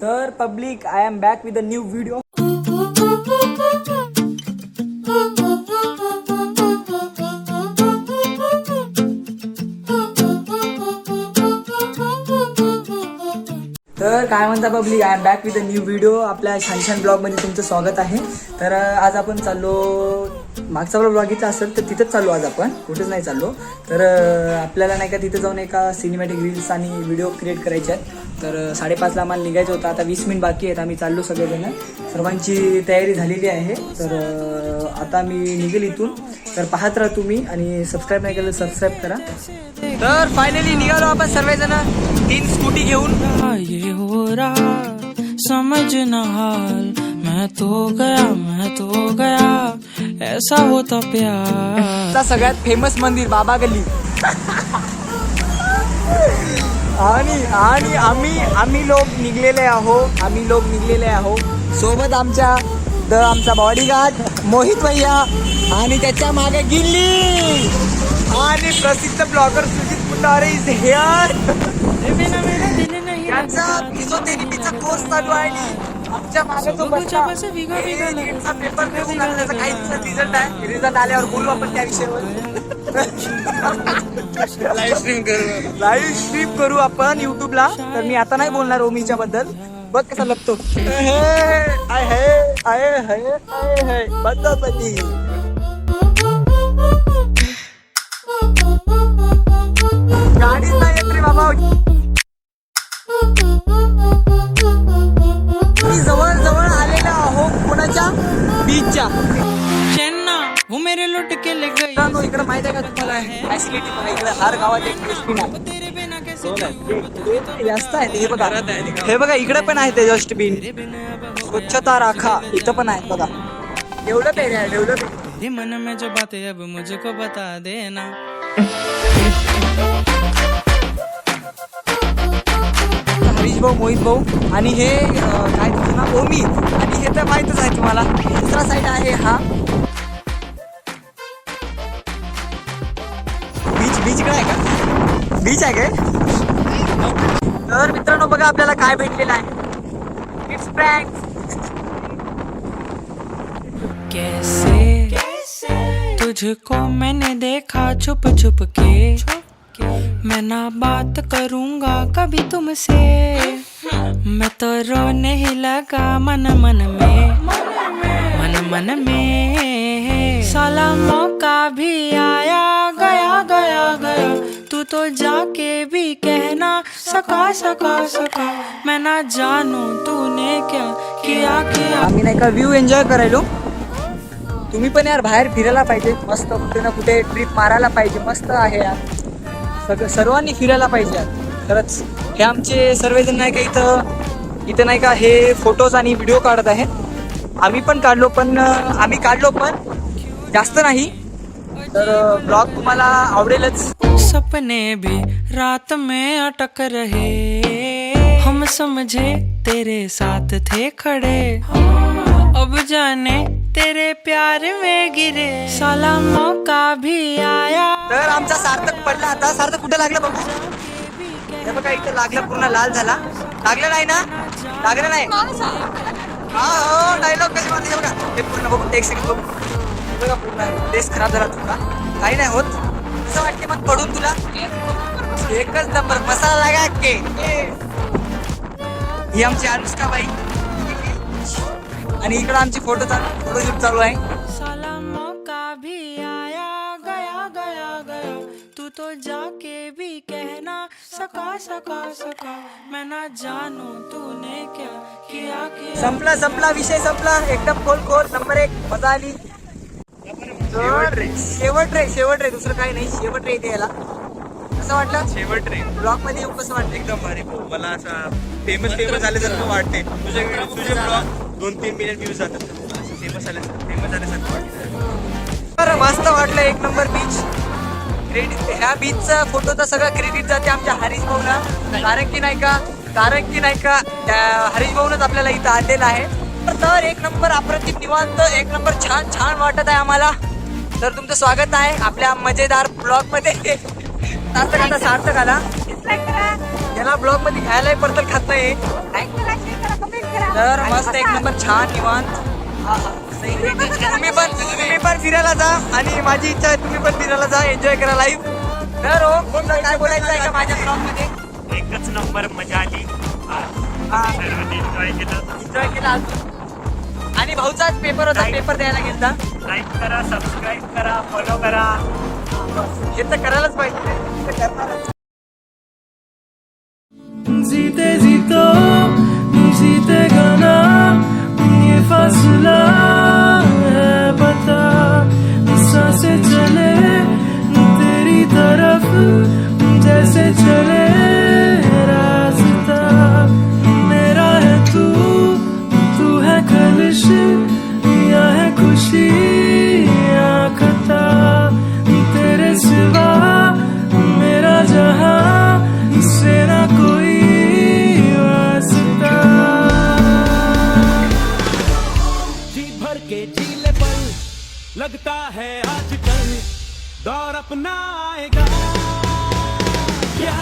तर public, I am back with a new video. तर काय म्हणता public, I am back with a new video. आपल्या छान छान ब्लॉगमध्ये तुमचं स्वागत आहे. तर आज आपण चाललो, मागचा ब्लॉग बघितला असेल तर तिथंच चाललो आज आपण, कुठेच नाही चाललो. तर आपल्याला नाही का तिथं जाऊन एका सिनेमॅटिक रील्स आणि व्हिडिओ क्रिएट करायचे आहेत. तर 5:30ला आम्हाला निघायचं होतं. आता 20 मिनिट बाकी आहेत. आम्ही चाललो सगळेजण, सर्वांची तयारी झालेली आहे. तर आता मी निघेल इथून. तर पाहत राहा तुम्ही आणि सबस्क्राईब नाही केलं सबस्क्राईब करा. तर फायनली निघालो आपण सर्वजण 3 स्कूटी घेऊन. ये हो रहा समझ ना हाल, मैं तो गया ऐसा होता प्यार. सगळ्यात फेमस मंदिर बाबा गल्ली. आणि आम्ही लोक निघलेले आहो. सोबत आमचा बॉडीगार्ड मोहित भैया आणि त्याच्या मागे गिल्ली आणि प्रसिद्ध ब्लॉगर सुजित पुटारे इज हिअर. त्यांचा फिजिओथेरपीचा कोर्स चालू आहे. आमच्या मागे जो बसला पेपर देऊन त्याचा काही दिवसात रिझल्ट आल्यावर बोलू आपण त्या विषयावर. लाईव्ह स्ट्रीम करू आपण युट्यूबला. तर मी आता नाही बोलणार ओमीच्या बद्दल. बघ कसा लगतो. बद्दपती गाडीच नाही येत रे बाबा. जवळ आलेला आहो कोणाच्या बीचच्या. चेन्ना वो मेरे लुट के ले गई. इकडे माहित आहे का तुम्हाला फॅसिलिटी बघा. इकडे हर गावात एक डस्टबिन आहे. जास्त आहे हे बघा. इकडे पण आहे ते डस्टबिन. स्वच्छता राखा. इथं पण आहे बघा. Develop area, develop. मन में जो बातें अब मुझको बता देना. हरीश भाऊ, मोहित भाऊ आणि हे काय तुझं नाव ओमी. आणि हे तर माहितच आहे तुम्हाला. दुसरा साईड आहे हा बीच इकडे आहे का? बीच आहे काय? तर मित्रांनो बघा आपल्याला काय भेटलेलं आहे. It's prank. कैसे तुझको मैंने देखा छुप छुप के, मैं ना बात करूंगा कभी तुमसे. मैं तो रोने ही लगा मन में. साला मौका भी आया गया. तू तो जाके भी कहना सका. मैं ना जानू तूने क्या किया. आम्ही नाही का व्ह्यू एन्जॉय करायलो. तुम्ही पण यार बाहेर फिरायला पाहिजे. मस्त कुठे ना कुठे ट्रिप मारायला पाहिजे. मस्त आहे यार. सर्वांनी फिरायला पाहिजे यार. खरंच हे आमचे सर्वजण नाही का इथं नाही का हे फोटोज आणि व्हिडिओ काढत आहेत. आम्ही काढलो पण जास्त नाही. तर ब्लॉग तुम्हाला आवडेलच. सपने भी रात में अटक रहे, हम समझे तेरे साथ थे खड़े. अब जाने तेरे प्यार में गिरे. साला मौका भी आया. तर आमचा सार्थक पडला. आता सार्थक कुठे लागला बघू. हे बघा इथं लागला. पूर्ण लाल झाला. लागलं नाही ना? लागलं नाही. हा हो डायलॉग कशी मारते बघा. हे पूर्ण बघू. एक सेकंड बघू. बघा पूर्ण टेस्ट खराब झाला तुला. काही नाही होत. कसं वाटते मग पडून तुला? एकच नंबर मसाला लागा के. ही आमची अनुष्का बाई आणि इकडं आमची फोटोशूट चालू आहे. साला मौका भी आया गया. तू तो जाके भी कहना सका. मैं ना जानू तूने क्या किया. संपला विषय संपला. एकदम खोल नंबर 1 मजा आली. शेवट रे दुसरं काही नाही. शेवट रे इथे याला. कसं वाटलं? शेवट रे ब्लॉग मध्ये येऊन कसं वाटलं? एकदम भारी भाऊ. मला असं फेमस झाल्यासारखं वाटते. तुझे ब्लॉग 2-3 मिलियन व्ह्यूज जातात. फेमस झाल्यासारखं वाटतं. तर मस्त वाटलं. एक नंबर बीच. ह्या बीचचा फोटोचा सगळं क्रेडिट जाते आमच्या हरीश भाऊला. कारण की नाही का हरीश भाऊनच आपल्याला इथं आणलेलं आहे. तर एक नंबर अप्रतिम निवांत. एक नंबर छान वाटत आहे आम्हाला. तर तुमचं स्वागत आहे आपल्या मजेदार ब्लॉग मध्ये. सार्थक आला. याला ब्लॉग मध्ये घ्यायला पडतल खात नाही. तर मस्त एक नंबर छान निवांत. तुम्ही पण फिरायला जा आणि माझी इच्छा आहे तुम्ही पण फिरायला जा, एन्जॉय करा लाईफ. तर हो तुला काय बोलायचं आहे का माझ्या ब्लॉग मध्ये? एकच नंबर मजा आली. सर्वांनी एन्जॉय केलं. अजून आणि भाऊचाच पेपर होता, पेपर द्यायला गेलता. लाईक करा, सबस्क्राईब करा, फॉलो करा. हे तर करायलाच पाहिजे, हे तर करणारच. जीते जीतो जीते गाना ये फासला है बता सांसें चले तेरी तरफ जैसे चले रास्ता मेरा है तू है कलिश या है खुशी या खता तेरे सिवा मेरा जहां से ना कोई वास्ता जी भर के जीले पल लगता है आजकल दौर अपना आएगा क्या